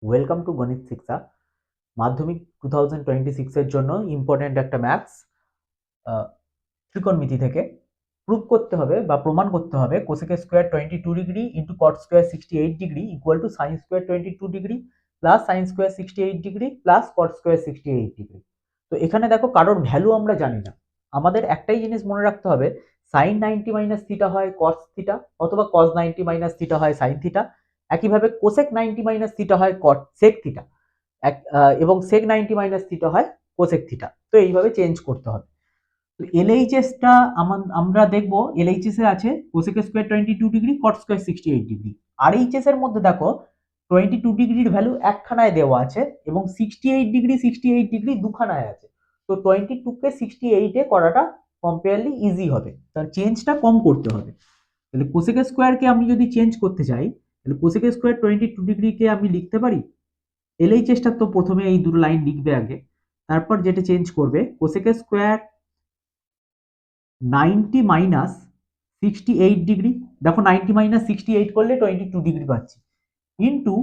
Welcome to গণিত শিক্ষা। মাধ্যমিক 2026 এর জন্য ইম্পর্টেন্ট একটা ম্যাথস ত্রিকোণমিতি থেকে প্রুভ করতে হবে বা প্রমাণ করতে হবে cosec square 22 degree into cot square 68 degree equal to sine square 22 degree plus sign square 68 degree plus cot square 68 degree. তো এখানে দেখো কারোর ভ্যালু আমরা জানি না, আমাদের একটাই জিনিস মনে রাখতে হবে, সাইন 90 মাইনাস থিটা হয় কস থিটা অথবা কস 90 মাইনাস থিটা হয় সাইন থিটা, একইভাবে কোসেক 90 মাইনাস থিটা হয় কট সেক থিটা এবং সেক 90 মাইনাস থিটা হয় কোসেক থিটা। তো এইভাবে চেঞ্জ করতে হবে। তো এলএইচএসটা আমরা দেখব, এলএইচএস এ আছে কোসেক স্কয়ার 22 ডিগ্রি কট স্কয়ার 68 ডিগ্রি। আরএইচএস এর মধ্যে দেখো 22 ডিগ্রির ভ্যালু একখানায় দেওয়া আছে এবং 68 ডিগ্রি দুখানায় আছে। তো 22 কে 68 এ করাটা কম্পেয়ারলি ইজি হবে, তার চেঞ্জটা কম করতে হবে। তাহলে কোসেক স্কয়ারকে আমি যদি চেঞ্জ করতে চাই, তাহলে কোসেক স্কয়ার 22 ডিগ্রিকে আমি লিখতে পারি, এলএইচএসটা তো প্রথমে এই দুটো লাইন লিখবে আগে, তারপর যেটা চেঞ্জ করবে কোসেক স্কয়ার 90 মাইনাস 68 ডিগ্রি, দেখো 90 মাইনাস 68 করলে 22 ডিগ্রি পাচ্ছি, ইন্টু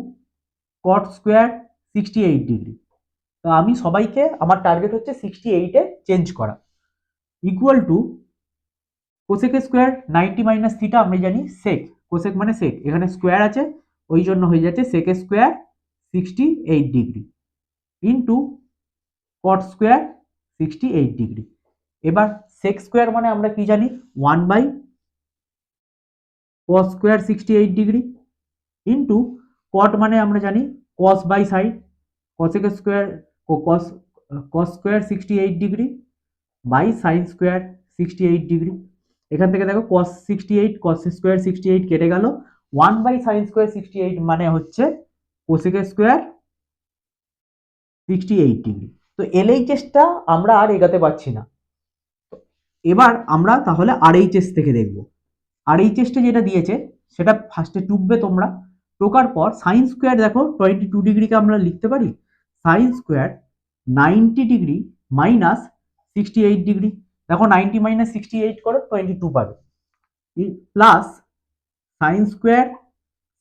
কট স্কোয়ার 68 ডিগ্রি। তো আমি সবাইকে, আমার টার্গেট হচ্ছে 68 এ চেঞ্জ করা, equal to cosec square 90 minus theta আমরা জানি সেক, কোসেক মানে সেক, এখানে স্কোয়ার আছে ওই জন্য হয়ে যাচ্ছে sec square 68 degree into cot square 68 degree. এবার সেক স্কোয়ার মানে আমরা কি জানি, 1 by cos square 68 degree into cot মানে আমরা জানি cos by sine, cosec square cos cos square 68 degree by sine square 68 degree. এখান থেকে দেখো কস 68 কস স্কোয়ার 68 কেটে গেল, 1 বাই সাইন স্কোয়ার 68 মানে হচ্ছে কোসেক স্কোয়ার 68 ডিগ্রি। তো এলএইচএসটা আমরা আর এগাতে পারছি না, এবার আমরা তাহলে আরএইচএস থেকে দেখব। আরএইচএসটা যেটা দিয়েছে সেটা ফার্স্টে টুকবে তোমরা, টোকার পর সাইন স্কোয়ার দেখো 22 ডিগ্রিকে আমরা লিখতে পারি sine square 90 degree minus 68 degree, দেখো 90 মাইনাস 68 করো 22 পাবে, plus sign square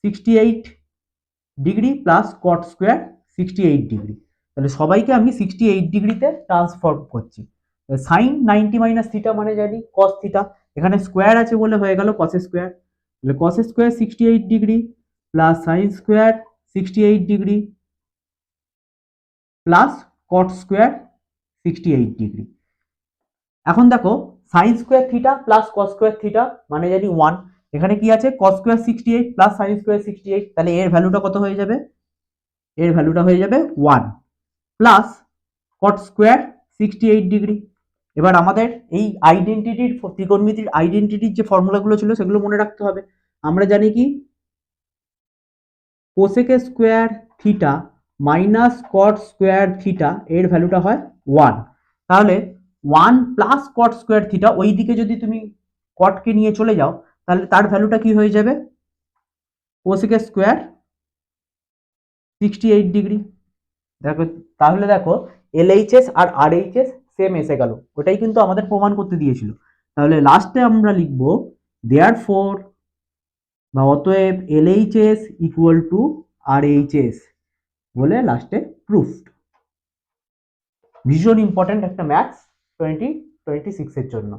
68 degree plus cot square 68 degree. তাহলে সবাইকে আমি 68 ডিগ্রিতে ট্রান্সফর্ম করছি। সাইন 90 মাইনাস থিটা মানে জানি কস থিটা, এখানে স্কোয়ার আছে বলে হয়ে গেল কস স্কোয়ার, তাহলে কস square 68 degree plus sign square 68 degree plus cot square 68 degree. এখন দেখো sine square theta plus cos square theta মানে জানি 1, এখানে কি আছে কস স্কোয়ার 68 প্লাস সাইন স্কোয়ার 68, তাহলে এর ভ্যালুটা কত হয়ে যাবে, এর ভ্যালুটা হয়ে যাবে 1 প্লাস কট স্কোয়ার 68 ডিগ্রি। এবার আমাদের এই আইডেন্টিটির, ত্রিকোণমিতির আইডেন্টিটির যে ফর্মুলাগুলো ছিল সেগুলো মনে রাখতে হবে। আমরা জানি কি cosec square theta minus cot square theta এর ভ্যালুটা হয় 1, তাহলে 1 প্লাস কট স্কোয়ার থিটা, ওই দিকে যদি তুমি কটকে নিয়ে চলে যাও তাহলে তার ভ্যালুটা কি হয়ে যাবে কোসেক স্কোয়ার 68 ডিগ্রি। দেখো তাহলে দেখো এলএইচএস আর আরএইচএস সেম এসে গেল, ওটাই কিন্তু আমাদের প্রমাণ করতে দিয়েছিল। তাহলে লাস্টে আমরা লিখবো দেয়ারফর বা অতএব এলএইচএস ইকুয়াল টু আরএইচএস বলে লাস্টে প্রুফড। ভীষণ ইম্পর্টেন্ট একটা ম্যাথস 2026 এর জন্য।